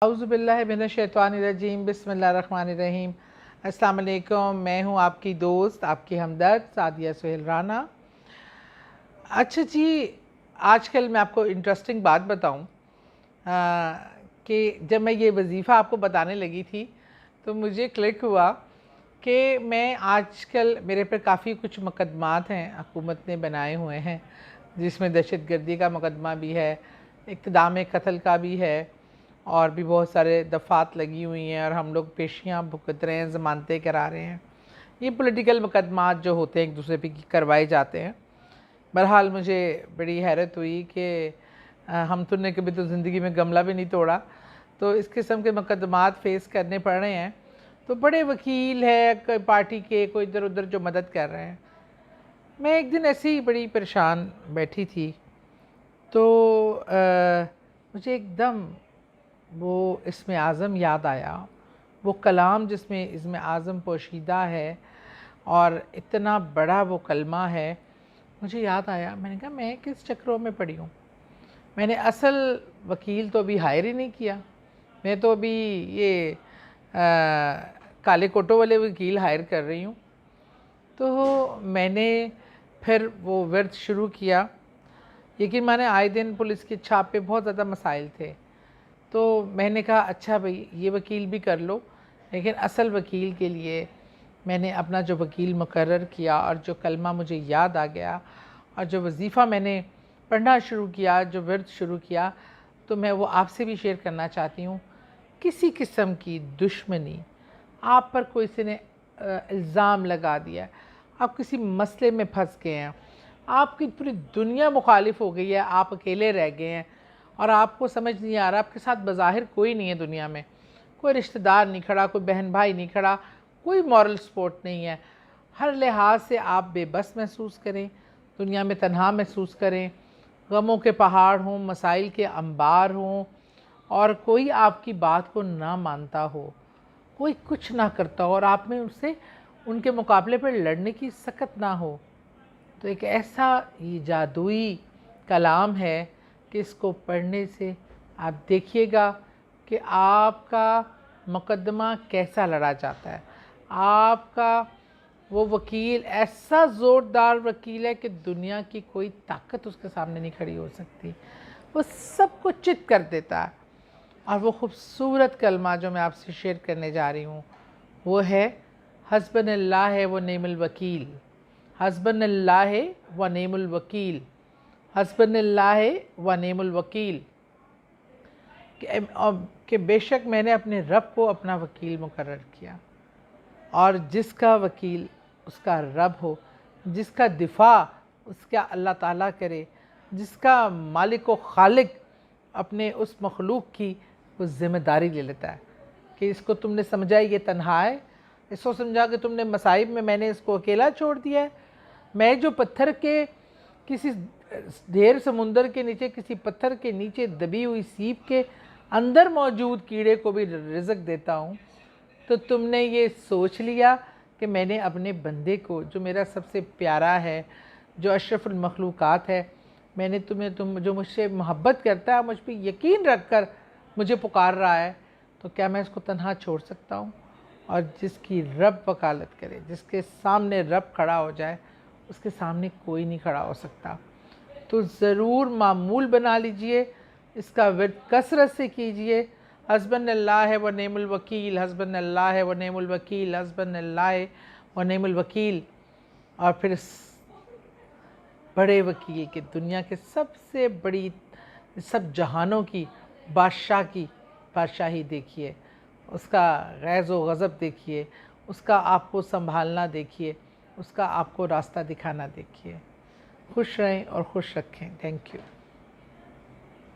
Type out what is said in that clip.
औज़ुबिल्लाहि मिनश्शैतानिर्रजीम बिस्मिल्लाहिर्रहमानिर्रहीम। अस्सलाम वालेकुम। मैं हूँ आपकी दोस्त, आपकी हमदर्द सादिया सुहेल राना। अच्छा जी, आजकल मैं आपको इंटरेस्टिंग बात बताऊँ कि जब मैं ये वजीफ़ा आपको बताने लगी थी तो मुझे क्लिक हुआ कि मैं आजकल मेरे पर काफ़ी कुछ मुकदमात हैं हुकूमत ने बनाए हुए हैं, जिसमें दहशतगर्दी का मुकदमा भी है, इक़्तिदाम कत्ल का भी है और भी बहुत सारे दफ़ात लगी हुई हैं और हम लोग पेशियाँ भुगत रहे हैं, ज़मानतें करा रहे हैं। ये पॉलिटिकल मुकदमात जो होते हैं एक दूसरे पे करवाए जाते हैं। बहरहाल मुझे बड़ी हैरत हुई कि हम तो ने कभी तो ज़िंदगी में गमला भी नहीं तोड़ा, तो इस किस्म के मुकदमात फ़ेस करने पड़ रहे हैं। तो बड़े वकील है कोई पार्टी के, कोई इधर उधर जो मदद कर रहे हैं। मैं एक दिन ऐसे ही बड़ी परेशान बैठी थी तो मुझे एकदम वो इसमें आज़म याद आया, वो कलाम जिसमें इसमें आज़म पोशीदा है और इतना बड़ा वो कलमा है। मुझे याद आया, मैंने कहा मैं किस चक्रों में पड़ी हूँ। मैंने असल वकील तो अभी हायर ही नहीं किया, मैं तो अभी ये काले कोटों वाले वकील हायर कर रही हूँ। तो मैंने फिर वो वर्द शुरू किया। यकीन माने आए दिन पुलिस की छाप पे बहुत ज़्यादा मसाइल थे, तो मैंने कहा अच्छा भाई ये वकील भी कर लो, लेकिन असल वकील के लिए मैंने अपना जो वकील मुकर्रर किया और जो कलमा मुझे याद आ गया और जो वजीफ़ा मैंने पढ़ना शुरू किया, जो वर्द शुरू किया, तो मैं वो आपसे भी शेयर करना चाहती हूँ। किसी किस्म की दुश्मनी, आप पर कोई से ने इल्ज़ाम लगा दिया, आप किसी मसले में फंस गए हैं, आपकी पूरी दुनिया मुखालिफ हो गई है, आप अकेले रह गए हैं और आपको समझ नहीं आ रहा, आपके साथ बज़ाहिर कोई नहीं है दुनिया में, कोई रिश्तेदार नहीं खड़ा, कोई बहन भाई नहीं खड़ा, कोई मॉरल सपोर्ट नहीं है। हर लिहाज से आप बेबस महसूस करें, दुनिया में तन्हा महसूस करें, गमों के पहाड़ हों, मसाइल के अंबार हों और कोई आपकी बात को ना मानता हो, कोई कुछ ना करता हो और आप में उससे उनके मुकाबले पर लड़ने की सकत ना हो। तो एक ऐसा ये जादुई कलाम है कि इसको पढ़ने से आप देखिएगा कि आपका मुकदमा कैसा लड़ा जाता है। आपका वो वकील ऐसा ज़ोरदार वकील है कि दुनिया की कोई ताकत उसके सामने नहीं खड़ी हो सकती, वो सब कुछ चित कर देता है। और वो ख़ूबसूरत कलमा जो मैं आपसे शेयर करने जा रही हूँ वो है हस्बनल्लाह व निअमल वकील, हस्बनल्लाह व निअमल वकील, हस्बनल्लाह व निअमल वकील। कि बेशक मैंने अपने रब को अपना वकील मुकर्रर किया और जिसका वकील उसका रब हो, जिसका दिफा उसका अल्लाह ताला करे, जिसका मालिक व खालिक अपने उस मखलूक की वो ज़िम्मेदारी ले लेता है कि इसको तुमने समझा ये तन्हा है, इसको समझा कि तुमने मसाइब में मैंने इसको अकेला छोड़ दिया है। मैं जो पत्थर के किसी ढेर समुंदर के नीचे, किसी पत्थर के नीचे दबी हुई सीप के अंदर मौजूद कीड़े को भी रिज़्क देता हूँ, तो तुमने ये सोच लिया कि मैंने अपने बंदे को जो मेरा सबसे प्यारा है, जो अशरफुल मखलूक़ात है, मैंने तुम जो मुझसे मोहब्बत करता है, मुझ पर यकीन रख कर मुझे पुकार रहा है, तो क्या मैं इसको तन्हा छोड़ सकता हूँ? और जिसकी रब वकालत करे, जिसके सामने रब खड़ा हो जाए, उसके सामने कोई नहीं खड़ा हो सकता। तो ज़रूर मामूल बना लीजिए, इसका विर्द कसरत से कीजिए। हस्बनल्लाह व निअमल वकील, हस्बनल्लाह व निअमल वकील, हस्बनल्लाह व निअमल वकील। और फिर इस बड़े वकील के, दुनिया के सबसे बड़ी, सब जहानों की बादशाह की बादशाही देखिए, उसका ग़ैज़ व ग़ज़ब देखिए, उसका आपको संभालना देखिए, उसका आपको रास्ता दिखाना देखिए। खुश रहें और खुश रखें। Thank you.